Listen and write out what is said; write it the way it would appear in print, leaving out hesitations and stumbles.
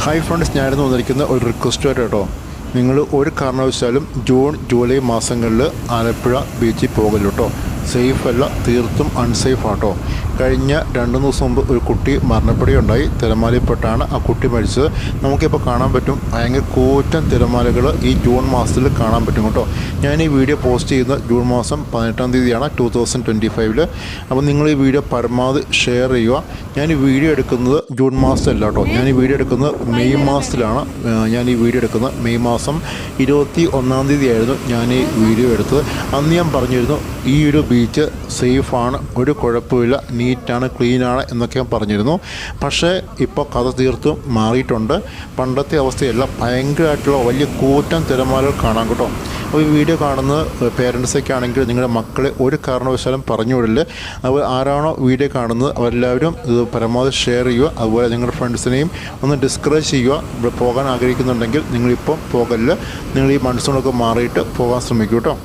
Hi friends, ഞാനിന്ന് വന്നിരിക്കുന്ന ഒരു റിക്വസ്റ്റായിട്ട് കേട്ടോ. നിങ്ങൾ ഒരു കാരണവശാലും ജൂൺ ജൂലൈ മാസങ്ങളിൽ ആലപ്പുഴ ബീച്ചിൽ പോകല്ലോ കേട്ടോ. സേഫ് അല്ല, തീർത്തും അൺസേഫ് ആട്ടോ. കഴിഞ്ഞ 2 ദിവസം മുമ്പ് ഒരു കുട്ടി മരണപ്പെടുകയുണ്ടായി. തിരമാലയിൽപ്പെട്ടാണ് ആ കുട്ടി മരിച്ചത്. നമുക്കിപ്പോൾ കാണാൻ പറ്റും ഭയങ്കര കൂറ്റൻ തിരമാലകൾ ഈ ജൂൺ മാസത്തിൽ കാണാൻ പറ്റും കേട്ടോ. ഞാൻ ഈ വീഡിയോ പോസ്റ്റ് ചെയ്യുന്നത് ജൂൺ മാസം 18-ാം തീയതിയാണ് 2025. അപ്പോൾ നിങ്ങൾ ഈ വീഡിയോ പരമാവധി ഷെയർ ചെയ്യുക. ഞാൻ ഈ വീഡിയോ എടുക്കുന്നത് ജൂൺ മാസത്തിലല്ല കേട്ടോ. ഞാൻ ഈ വീഡിയോ എടുക്കുന്നത് മെയ് മാസത്തിലാണ്. മെയ് മാസം 21-ാം തീയതിയായിരുന്നു ഞാൻ ഈ വീഡിയോ എടുത്തത്. അന്ന് ഞാൻ പറഞ്ഞിരുന്നു ഈ ഒരു ബീച്ച് സേഫാണ്, ഒരു കുഴപ്പമില്ല, നീറ്റാണ്, ക്ലീനാണ് എന്നൊക്കെ ഞാൻ പറഞ്ഞിരുന്നു. പക്ഷേ ഇപ്പോൾ കഥ തീർത്തും മാറിയിട്ടുണ്ട്. പണ്ടത്തെ അവസ്ഥയല്ല, ഭയങ്കരമായിട്ടുള്ള വലിയ കൂറ്റൻ തിരമാലകൾ കാണാൻ കേട്ടോ. അപ്പോൾ ഈ വീഡിയോ കാണുന്ന പേരൻസൊക്കെ ആണെങ്കിൽ നിങ്ങളുടെ മക്കളെ ഒരു കാരണവശാലും പറഞ്ഞു വിടില്ല. അവർ ആരാണോ വീഡിയോ കാണുന്നത് അവരെല്ലാവരും ഇത് പരമാവധി ഷെയർ ചെയ്യുക. അതുപോലെ നിങ്ങളുടെ ഫ്രണ്ട്സിനെയും ഒന്ന് ഡിസ്കറേജ് ചെയ്യുക. ഇവിടെ പോകാൻ ആഗ്രഹിക്കുന്നുണ്ടെങ്കിൽ നിങ്ങളിപ്പം പോകല്ല, നിങ്ങൾ ഈ മൺസൂണൊക്കെ മാറിയിട്ട് പോകാൻ ശ്രമിക്കൂ കേട്ടോ.